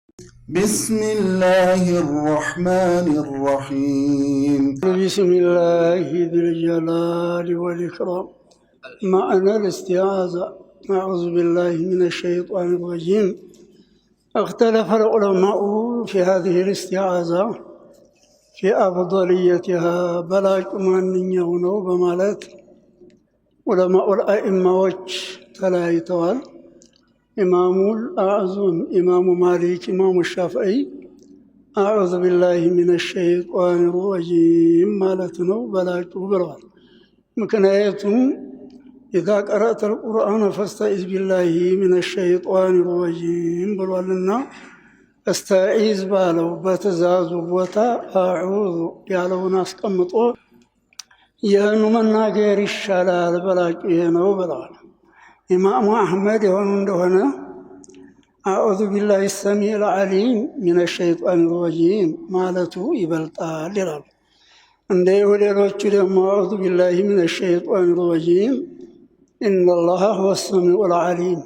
بسم الله الرحمن الرحيم. بسم الله ذي الجلال والإكرام. معنى الاستعاذة. أعوذ بالله من الشيطان الرجيم. اختلف العلماء في هذه الاستعاذة في أفضليتها بلاك من يونو بمالات علماء الأئمة تلايتوال إمام الأعظم إمام مالك إمام الشافعي أعوذ بالله من الشيطان الرجيم مالتنا بلاك وبرال مكنايتهم إذا قرأت القرآن فاستعذ بالله من الشيطان الرجيم بلولنا استعيذ بالو بتزاز بوتا أعوذ يالو ناس قمطو يهنو منا غير الشلال بلاك يهنو بلال إمام أحمد هنا أعوذ بالله السميع العليم من الشيطان الرجيم مالته يبلطال لرب عندي وليروچ دم أعوذ بالله من الشيطان الرجيم إن الله هو السميع العليم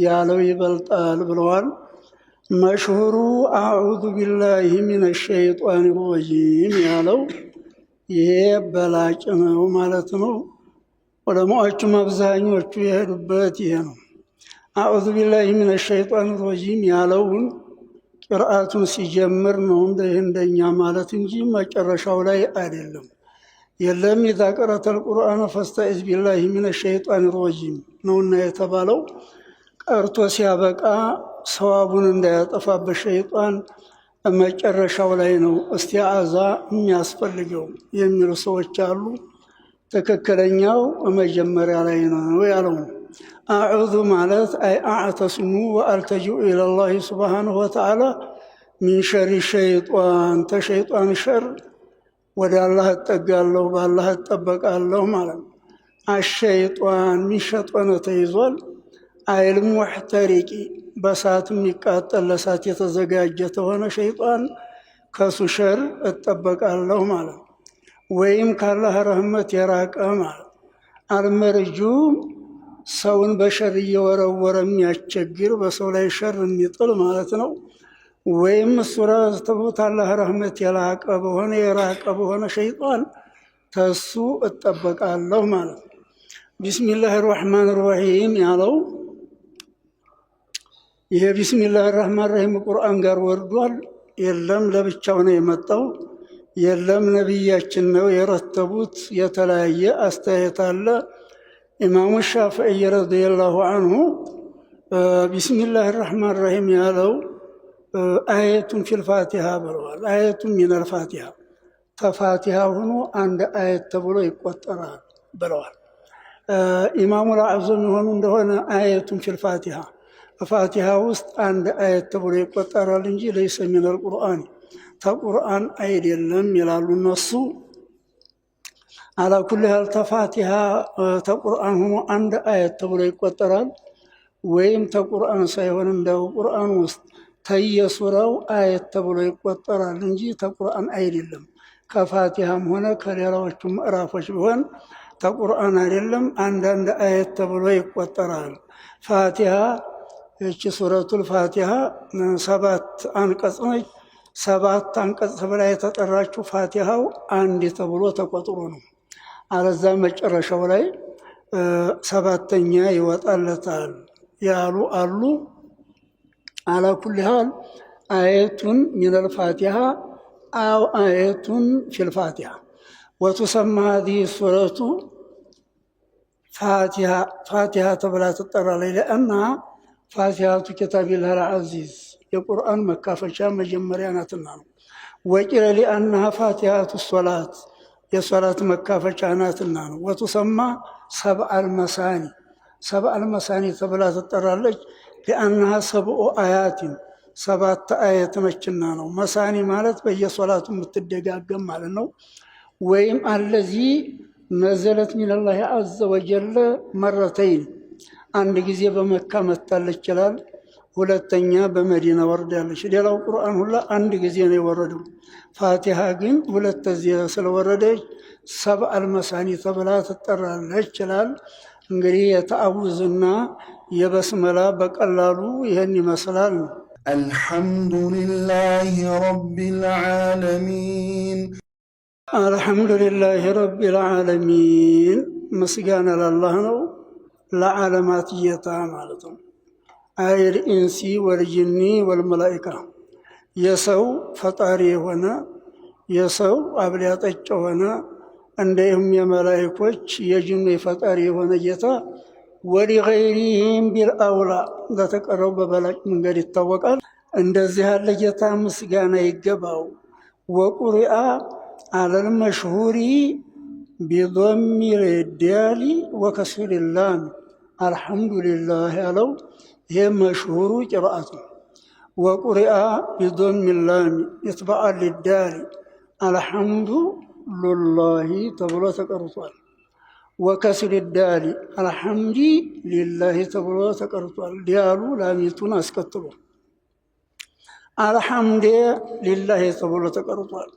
يالو يبلطال بلوال مشهور أعوذ بالله من الشيطان الرجيم يالو يبلاچ ነው ማለት ነው ولمؤچ مبزانيوچ يهدبت ينو أعوذ بالله من الشيطان الرجيم ያለውን ቅርአቱን ሲጀምር ነው እንደኛ ማለት እንጂ መጨረሻው ላይ አይደለም የለም إذا قرأت القرآن فاستعذ بالله من الشيطان الرجيم ነውና የተባለው ቀርቶ ሲያበቃ ሰዋቡን እንዳያጠፋ በሸይጣን መጨረሻው ላይ ነው እስቲዓዛ የሚያስፈልገው የሚሉ ሰዎች አሉ تككلنياو مجمريا ላይ ነው ያለው أعوذ مالت أي أعتصم وألتجئ إلى الله سبحانه وتعالى من شر الشيطان تشيطان شر ودى الله اتقالله بالله اتبقالله مالا الشيطان من شيطان تيزول أي المحترق بسات ميقاتل لسات يتزقاجة وانا شيطان كسو شر اتبقالله مالا ወይም ካላህ ረህመት የራቀ ማለት አልመርጁም ሰውን በሸር እየወረወረ የሚያስቸግር በሰው ላይ ሸር የሚጥል ማለት ነው ወይም ሱራተቡት አላህ ረህመት የራቀ በሆነ ሸይጣን ተሱ እጠበቃለሁ ማለት ቢስሚላህ الرحمن الرحيم ያለው ይሄ ቢስሚላህ الرحمن الرحيم ቁርአን ጋር ወርዷል የለም ለብቻው ነው የመጣው የለም ነብያችን ነው የረተቡት የተለያየ አስተያየት አለ ኢማሙ ሻፊዒ ረዲየላሁ ዐንሁ ቢስሚላህ الرحمن الرحيم ያለው አያቱን ፊል ፋቲሃ ብለዋል አያቱን ሚነል ፋቲሃ ተፋቲሃ ሆኖ አንድ አያት ተብሎ ይቆጠራል ብለዋል ኢማሙ አልአዕዘም ሆኖ እንደሆነ አያቱን ፊል ፋቲሃ ፋቲሃ ውስጥ አንድ አያት ተብሎ ይቆጠራል እንጂ ለይሰ ሚነል ቁርአን ተቁርአን አይደለም ይላሉ እነሱ على كل حال تفاتيها ተቁርአን ሆኖ አንድ አያት ተብሎ ይቆጠራል ወይም ተቁርአን ሳይሆን እንደው ቁርአን ውስጥ ተየሱራው አያት ተብሎ ይቆጠራል እንጂ ተቁርአን አይደለም ከፋቲሃም ሆነ ከሌላዎቹ ምዕራፎች ቢሆን ተቁርአን አይደለም አንድ አያት ተብሎ ይቆጠራል ፋቲሃ እቺ ሱረቱል ፋቲሃ 7 አንቀጽ ነች 7 አንቀጽ በላይ የተጠራችው ፋቲሃው አንድ ተብሎ ተቆጥሮ ነው አለዛ መጨረሻው ላይ 7ኛ ይወጣለታል ያሉ አሉ على كل حال آية من الفاتحة أو آية في الفاتحة وتسمى هذه السورة فاتحة تبلا تطرى لأنها فاتحة كتاب الله العزيز القرآن مكافشة مجمرياناتنا وقيل لأنها فاتحة الصلاة የሶላት መካፈቻ ናትና ነው وتسمى سبع المثاني ተብላ ትጠራለች لأنها 7 آيات 7 آيات ነችና ነው መሳኒ ማለት በየሶላቱ የምትደጋገም ማለት ነው ወይም الذي نزلت من الله عز وجل مرتين አንድ ጊዜ በመካ መጣለች ይችላል ሁለተኛ በመዲና ወርዳለች ሌላው ቁርአን ሁሉ አንድ ጊዜ ነው የወረደው ፋቲሃ ግን ሁለት ጊዜ ስለወረደች 7 አልመሳኒ ተብላ ትጠራለች ይችላል እንግዲህ የተአውዝና የበስመላ በቀላሉ ይሄን ይመስላል الحمد لله رب العالمين الحمد لله رب العالمين مسجانا لله نو لعالمات يتا مالتهم أي الإنس والجن والملائكة يسو فطاري هنا يسو أبليات هنا عندهم يا ملائكة يجن فطاري هنا يتا ولغيرهم بالأولى لا تقرب بلك من غير التوكل عند الزهر لجتا مسجانا يقباو وقرئ على المشهور بضم الدال وكسر اللام الحمد لله لو هي مشهور قراءته وقرئ بضم اللام اتباعا للدال الحمد لله تبلو تقرطوال وكسر الدال الحمد لله تبلو تقرطوال ديالو لاميتون اسكتلو الحمد لله تبلو تقرطوال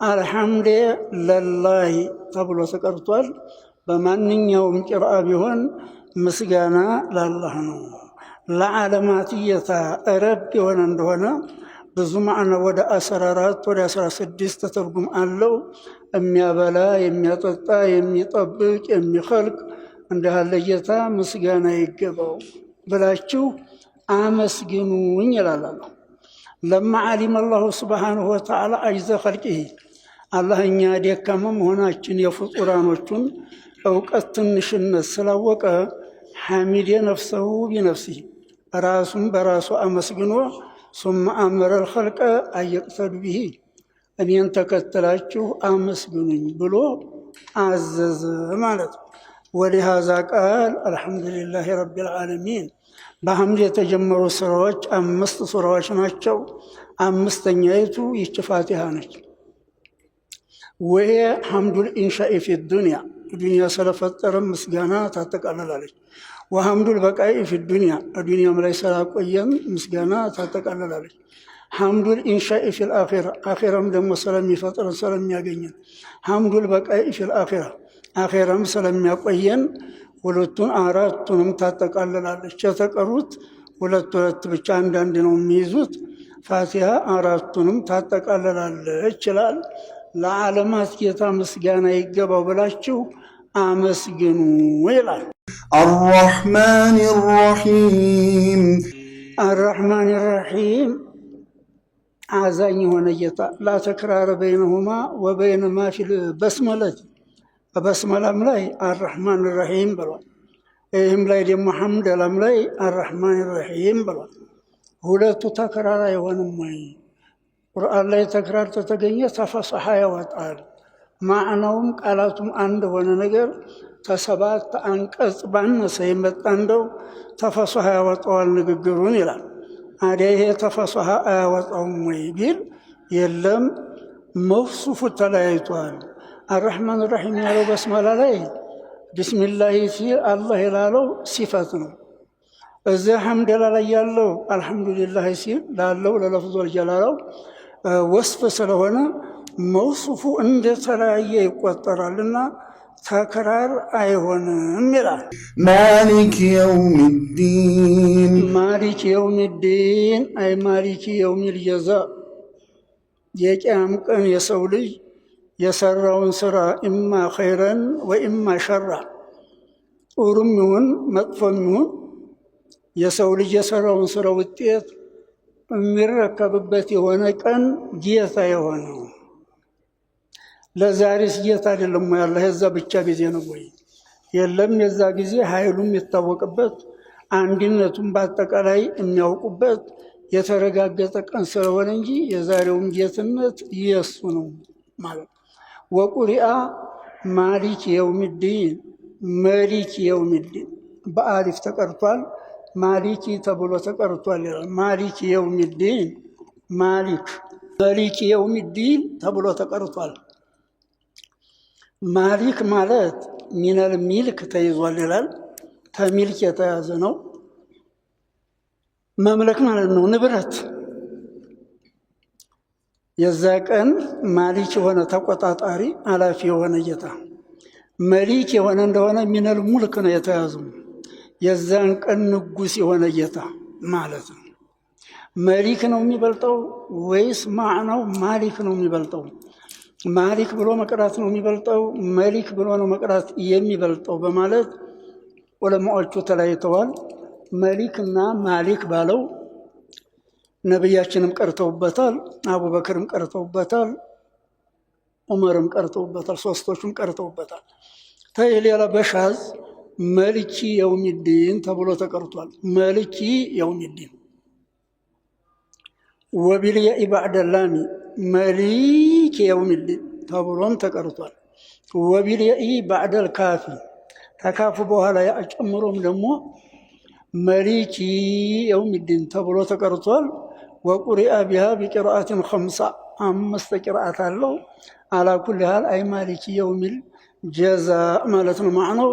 الحمد لله ተብሎ ተቀርቷል። በማንኛውም ቂርአ ቢሆን ምስጋና ለአላህ ነው። ለዓለማት ጌታ ረብ የሆነ እንደሆነ ብዙ ማዕና ወደ 14 ወደ 16 ትርጉም አለው። የሚያበላ የሚያጠጣ የሚጠብቅ የሚኸልቅ እንዲህ ያለ ጌታ ምስጋና ይገባው ብላችሁ አመስግኑኝ ይላል አላህ። ለማ ዓሊመ አላሁ ሱብሓነሁ ወተዓላ አጅዘ ኸልቂሂ አላህ እኛ ደካማ መሆናችን የፍጡራኖቹን እውቀት ትንሽነት ስላወቀ ሐሚደ ነፍሰሁ ቢነፍሲሂ ራሱን በራሱ አመስግኖ ثم أمر الخلق أن يقتدوا به እኔን ተከትላችሁ አመስግኑኝ ብሎ አዘዘ ማለት ነው። ولهذا قال الحمد لله رب العالمين በሐምድ የተጀመሩ ስራዎች 5 ስራዎች ናቸው። አምስተኛይቱ ይህች ፋቲሃ ነች። وهي حمد الإنشاء في الدنيا ስለፈጠረ ምስጋና ታጠቃልላለች። وحمد البقاء في الدنيا ላይ ስላቆየን ምስጋና ታጠቃልላለች። حمد الإنشاء في الآخرة آخرም ደግሞ ስለሚፈጥረን ስለሚያገኘን حمد البقاء في الآخرة آخرም ስለሚያቆየን ሁለቱን አራቱንም ታጠቃልላለች። የተቀሩት ሁለት ብቻ አንዳንድ ነው የሚይዙት። ፋቲሃ አራቱንም ታጠቃልላለች ይላል። ለዓለማት ጌታ ምስጋና ይገባው ብላችሁ አመስግኑ ይላል። الرحمن الرحيم الرحمن الرحيم አዛኝ የሆነ ጌታ لا تكرار بينهما وبين ما في البسملة በስመላም ላይ الرحمن الرحيم ብሏል። ይህም ላይ ደግሞ ሐምደላም ላይ الرحمن الرحيم ብሏል። ሁለቱ ተክራር አይሆንም ወይ? ቁርአን ላይ ተክራር ተተገኘ ተፈሰሐ ያወጣል። ማዕናውም ቃላቱም አንድ ሆነ ነገር ተሰባት አንቀጽ ባነሰ የመጣ እንደው ተፈሰሐ ያወጣዋል ንግግሩን ይላል። አዲያ ይሄ ተፈሰሐ አያወጣውም ወይ ቢል የለም መውሱፉ ተለያይቷል። الرحمن الرحيم ያለው በስመላ ላይ ቢስሚላህ ሲል አላህ ይላለው ሲፈት ነው። እዚያ ሐምደላ ላይ ያለው አልሐምዱሊላህ ሲል ላለው ለለፍዞል ጀላላው ወስፍ ስለሆነ መውሱፉ እንደተለያየ ይቆጠራልና ተክራር አይሆንም ይላል። ማሊክ የውሚዲን ማሊክ የውሚዲን አይ ማሊክ የውሚል ጀዛ የቂያም ቀን የሰው ልጅ የሰራውን ስራ ኢማ ኸይረን ወኢማ ሸራ ጥሩም ይሁን መጥፎም ይሁን የሰው ልጅ የሰራውን ስራ ውጤት የሚረከብበት የሆነ ቀን ጌታ የሆነው ለዛሬስ ጌታ አይደለም ወይ? አላህ የዛ ብቻ ጊዜ ነው ወይ? የለም የዛ ጊዜ ኃይሉም የታወቀበት አንድነቱን በአጠቃላይ የሚያውቁበት የተረጋገጠ ቀን ስለሆነ እንጂ የዛሬውም ጌትነት የሱ ነው ማለት። ወቁሪአ ማሊክ የውሚዲን መሊክ የውሚዲን በአሊፍ ተቀርቷል። ማሊክ ተብሎ ተቀርቷል። ማሊክ የውሚዲን ማሊክ መሊክ የውሚዲን ተብሎ ተቀርቷል። ማሊክ ማለት ሚነል ሚልክ ተይዟል ይላል። ከሚልክ የተያዘ ነው። መምለክ ማለት ነው፣ ንብረት። የዛ ቀን ማሊክ የሆነ ተቆጣጣሪ አላፊ የሆነ ጌታ። መሊክ የሆነ እንደሆነ ሚነል ሙልክ ነው የተያዘው። የዛን ቀን ንጉስ የሆነ ጌታ ማለት ነው። መሊክ ነው የሚበልጠው ወይስ ማዕናው ማሊክ ነው የሚበልጠው? ማሊክ ብሎ መቅራት ነው የሚበልጠው? መሊክ ብሎ ነው መቅራት የሚበልጠው? በማለት ዑለማዎቹ ተለያይተዋል። መሊክና ማሊክ ባለው ነቢያችንም ቀርተውበታል፣ አቡበክርም ቀርተውበታል፣ ዑመርም ቀርተውበታል፣ ሶስቶቹም ቀርተውበታል። ሌላ በሻዝ መልኪ የውሚዲን ተብሎ ተቀርቷል። መልኪ የውሚዲን ወቢልያኢ ባዕደላሚ መሊክ የውሚዲን ተብሎም ተቀርቷል። ወቢልያኢ ባዕደል ካፊ ተካፉ በኋላ ያጨምሮም ደግሞ መሊኪ የውሚዲን ተብሎ ተቀርቷል። ወቁሪአ ቢሃ ቢቅርአትን ኸምሳ 5 ቅርአት አለው። አላ ኩል ሃል አይ ማሊኪ የውሚል ጀዛ ማለት ነው ማዕናው።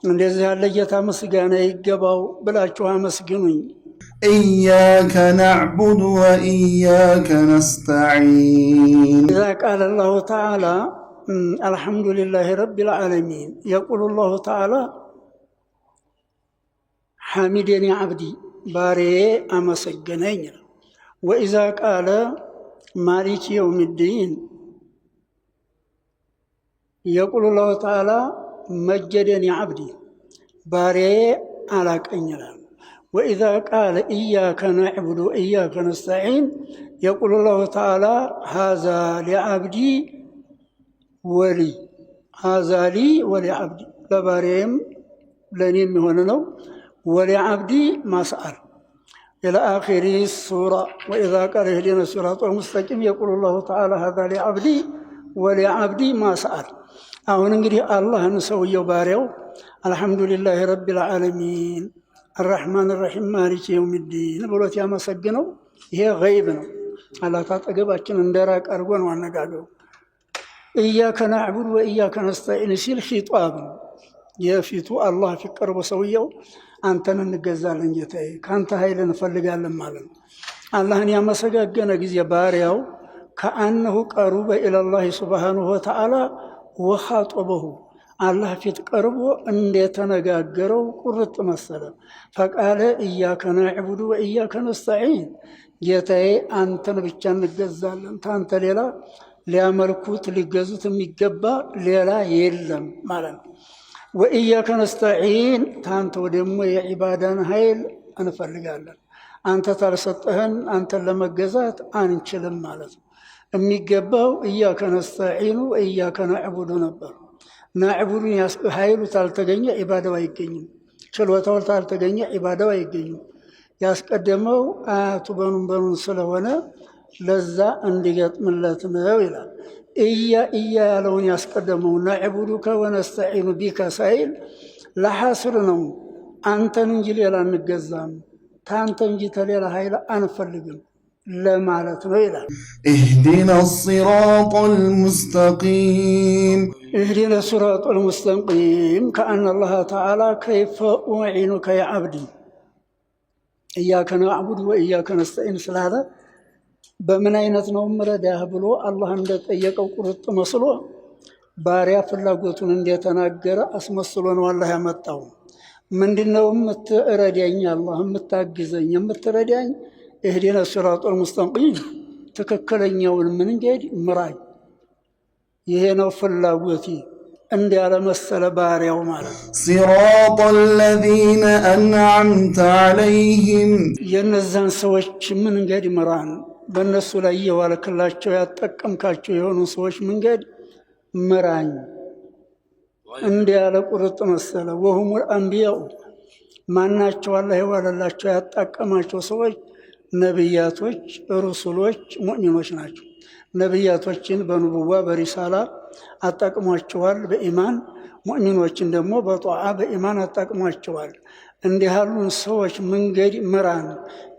እንደዚህ ያለ ጌታ ምስጋና ይገባው ብላችሁ አመስግኑኝ። إياك نعبد وإياك نستعين. إذا قال الله تعالى الحمد لله رب العالمين يقول الله تعالى حمدني عبدي باري أمسجنين. وإذا قال مالك يوم الدين يقول الله تعالى مجدني عبدي باري على كنيران. وإذا قال إياك نعبد وإياك نستعين يقول الله تعالى هذا لعبدي ولي هذا لي ولعبدي لباريم لنيم هنا ولعبدي ما سأل إلى آخر السورة. وإذا قال اهدنا الصراط المستقيم يقول الله تعالى هذا لعبدي ولعبدي ما سأل. አሁን እንግዲህ አላህን ሰውየው ባሪያው አልሐምዱሊላህ ረቢል ዓለሚን አርረሕማን አርረሒም ማሊክ የውሚዲን ብሎት ያመሰግነው ይሄ ገይብ ነው። አላህ ታጠገባችን እንደራቅ አድርጎ ነው አነጋገሩ። ኢያከ ናዕቡድ ወኢያከ ነስተዒን ሲል ኺጧብ ነው። የፊቱ አላህ ፊት ቀርቦ ሰውየው አንተን እንገዛለን ጌታዬ፣ ከአንተ ኃይል እንፈልጋለን ማለት ነው። አላህን ያመሰጋገነ ጊዜ ባሪያው ከአነሁ ቀሩበ ኢለላህ ሱብሓነሁ ወተዓላ ወኻጦበሁ አላህ ፊት ቀርቦ እንደተነጋገረው ቁርጥ መሰለ። ፈቃለ ኢያከ ናዕቡዱ ወኢያከ ነስተዒን ጌታዬ አንተን ብቻ እንገዛለን፣ ታንተ ሌላ ሊያመልኩት ሊገዙት የሚገባ ሌላ የለም ማለት ነው። ወኢያከ ነስተዒን ታንተው ደግሞ የዒባዳን ኃይል እንፈልጋለን፣ አንተ ታልሰጠህን አንተን ለመገዛት አንችልም ማለት ነው። የሚገባው ኢያከ ነስተዒኑ ወኢያከ ናዕቡዱ ነበር። ናዕቡዱን ኃይሉ ታልተገኘ ዒባዳው አይገኝም፣ ችሎታው ታልተገኘ ዒባዳው አይገኝም። ያስቀደመው አያቱ በኑን ስለሆነ ለዛ እንዲገጥምለት ነው ይላል። እያ ያለውን ያስቀደመው ናዕቡዱከ ወነስተዒኑ ቢከ ሳይል ለሐስር ነው። አንተን እንጂ ሌላ አንገዛም፣ ታንተ እንጂ ተሌላ ኃይል አንፈልግም ለማለት ነው ይላል። ኢህዲና ሲራጠል ሙስተቂም ኢህዲና ሲራጠል ሙስተቂም ከአነ አላህ ተዓላ ከይፈ ኡዒኑከ ያ ዓብዲ ኢያከ ናዕቡድ ወኢያከ ነስተዒን ስላለ በምን አይነት ነው ምረዳህ ብሎ አላህ እንደጠየቀው ቁርጥ መስሎ ባሪያ ፍላጎቱን እንደተናገረ አስመስሎ ነው አላህ ያመጣው። ምንድነው የምትረዳኝ አላህ የምታግዘኝ የምትረዳኝ ኢህዲና ሲራጠል ሙስተቂም ትክክለኛውን መንገድ ምራኝ፣ ይሄ ነው ፍላጎቴ እንዲያለ መሰለ ባሪያው ማለት ሲራጠል ለዚነ አንዓምተ ዐለይሂም የነዛን ሰዎች መንገድ ምራን፣ በእነሱ ላይ የዋልክላቸው ያጠቀምካቸው የሆኑ ሰዎች መንገድ ምራኝ እንዲያለ ቁርጥ መሰለ። ወሁሙል አንቢያኡ ማናቸው አላህ የዋለላቸው ያጣቀማቸው ሰዎች ነቢያቶች፣ ሩሱሎች፣ ሙእሚኖች ናቸው። ነቢያቶችን በኑቡዋ በሪሳላ አጣቅሟቸዋል በኢማን፣ ሙእሚኖችን ደግሞ በጧዓ በኢማን አጣቅሟቸዋል። እንዲህ ያሉን ሰዎች መንገድ ምራን፣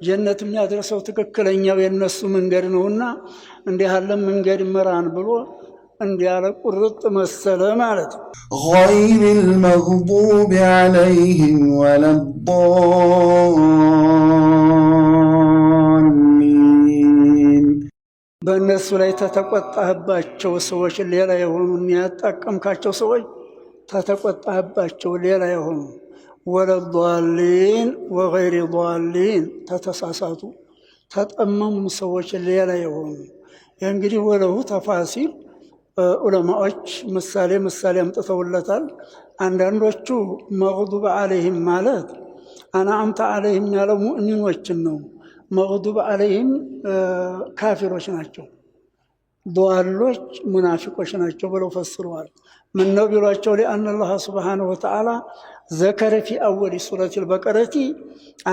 ጀነት የሚያደርሰው ትክክለኛው የነሱ መንገድ ነውና እንዲህ ያለ መንገድ ምራን ብሎ እንዲያለ ቁርጥ መሰለ ማለት ነው። ገይሪል መግዱቢ ዐለይሂም ወለዷሊን በእነሱ ላይ ተተቆጣህባቸው ሰዎች ሌላ የሆኑ ያጣቀምካቸው ሰዎች ተተቆጣህባቸው ሌላ የሆኑ ወለዷሊን ወገይሪ ዷሊን ተተሳሳቱ ተጠመሙ ሰዎች ሌላ የሆኑ እንግዲህ ወለው ተፋሲል ዑለማዎች ምሳሌ አምጥተውለታል። አንዳንዶቹ መግዱብ አለይሂም ማለት አንዓምተ አለይሂም ያለው ሙእሚኖችን ነው። መግዱብ አለይሂም ካፊሮች ናቸው፣ ዷሎች ሙናፊቆች ናቸው ብለው ፈስረዋል። ምን ነው ቢሏቸው لأن الله سبحانه وتعالى ذكر في أول سورة البقرة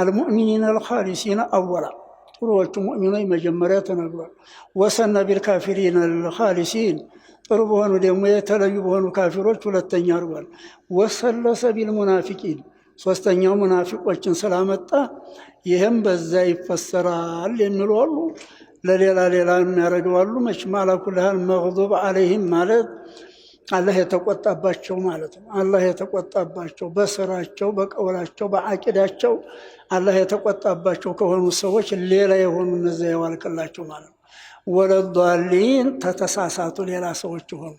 المؤمنين الخالصين أولا ጥሩዎቹ ሙእሚኖች መጀመሪያ ተናግሯል። ወሰነ ቢልካፊሪን الخالصين ጥሩ በሆኑ ደግሞ የተለዩ በሆኑ ካፊሮች ሁለተኛ አድርጓል። ወሰለሰ ቢልሙናፊቂን ሶስተኛው ሙናፊቆችን ስላመጣ ይህም በዛ ይፈሰራል የሚሉ አሉ። ለሌላ የሚያደርገው አሉ። መቼም አላ ኩሊ ሐል መግዱብ አለይሂም ማለት አላህ የተቆጣባቸው ማለት ነው። አላህ የተቆጣባቸው በስራቸው፣ በቀውላቸው፣ በአቂዳቸው አላህ የተቆጣባቸው ከሆኑ ሰዎች ሌላ የሆኑ እነዚያ የዋልክላቸው ማለት ነው። ወለዷሊን ተተሳሳቱ ሌላ ሰዎች ሆኑ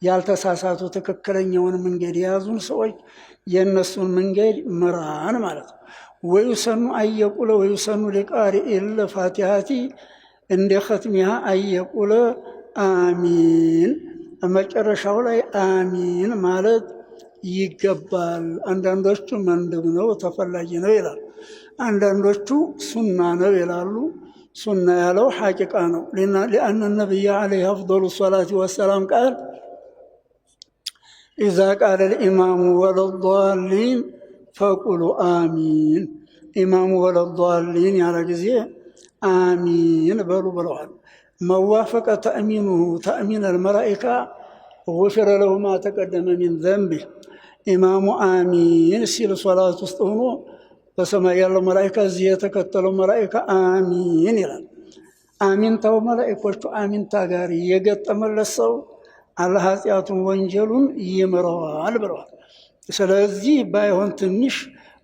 ያልተሳሳቱ ትክክለኛውን መንገድ የያዙን ሰዎች የእነሱን መንገድ ምራን ማለት ነው። ወዩሰኑ አየቁለ ወዩሰኑ ሊቃሪኢል ፋቲሃቲ እንደ ኸትሚሃ አየቁለ አሚን መጨረሻው ላይ አሚን ማለት ይገባል። አንዳንዶቹ መንድብ ነው ተፈላጊ ነው ይላል፣ አንዳንዶቹ ሱና ነው ይላሉ። ሱና ያለው ሐቂቃ ነው። لأن النبي عليه أفضل الصلاة والسلام قال إذا قال الإمام ولا الضالين فقولوا آمين إمام ولا الضالين على جزية آمين بلوال موافق تأمينه تأمين الملائكة غفر له ما تقدم من ذنبه إمام آمين سيل صلاة استهنو በሰማይ ያለው መላእክት እዚህ የተከተለው መላእክት አሚን ይላል። አሚንታው መላእክቶቹ አሚንታ ጋር የገጠመለት ሰው አላህ ኃጢአቱን ወንጀሉን ይምረዋል ብለዋል። ስለዚህ ባይሆን ትንሽ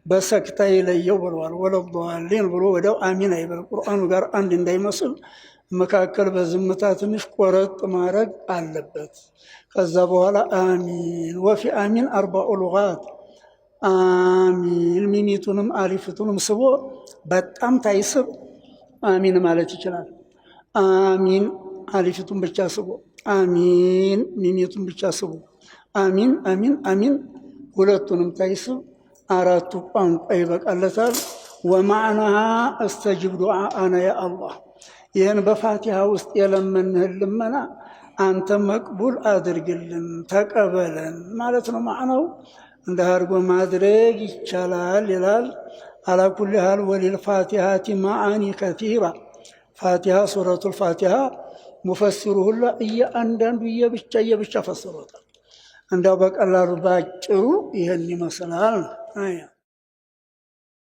በሰክታ ይለየው ብለዋል። ወለዷሊን ብሎ ወዲያው አሚን አይበል። ቁርአኑ ጋር አንድ እንዳይመስል መካከል በዝምታ ትንሽ ቆረጥ ማድረግ አለበት። ከዛ በኋላ አሚን ወፊ አሚን አርባኡ ሉጋት አሚን ሚሚቱንም አሊፍቱንም ስቦ በጣም ታይስብ አሚን ማለት ይችላል። አሚን አሊፍቱን ብቻ ስቦ አሚን ሚሚቱን ብቻ ስቦ አሚን አሚን አሚን ሁለቱንም ታይስብ አራቱ ቋንቋ ይበቃለታል። ወማዕናሃ እስተጅብ ዱዓአና ያ አላህ ይህን በፋቲሃ ውስጥ የለመንህን ልመና አንተ መቅቡል አድርግልን ተቀበለን ማለት ነው። ማዕናው እንደ አድርጎ ማድረግ ይቻላል ይላል። አላ ኩሊ ሐል ወሊልፋቲሃቲ ማዓኒ ከቲራ ፋቲሃ ሱረቱል ፋቲሃ ሙፈሲሩ ሁላ እያንዳንዱ እየብቻ ፈስሮታል። እንዳው በቀላሉ ባጭሩ ይህን ይመስላል።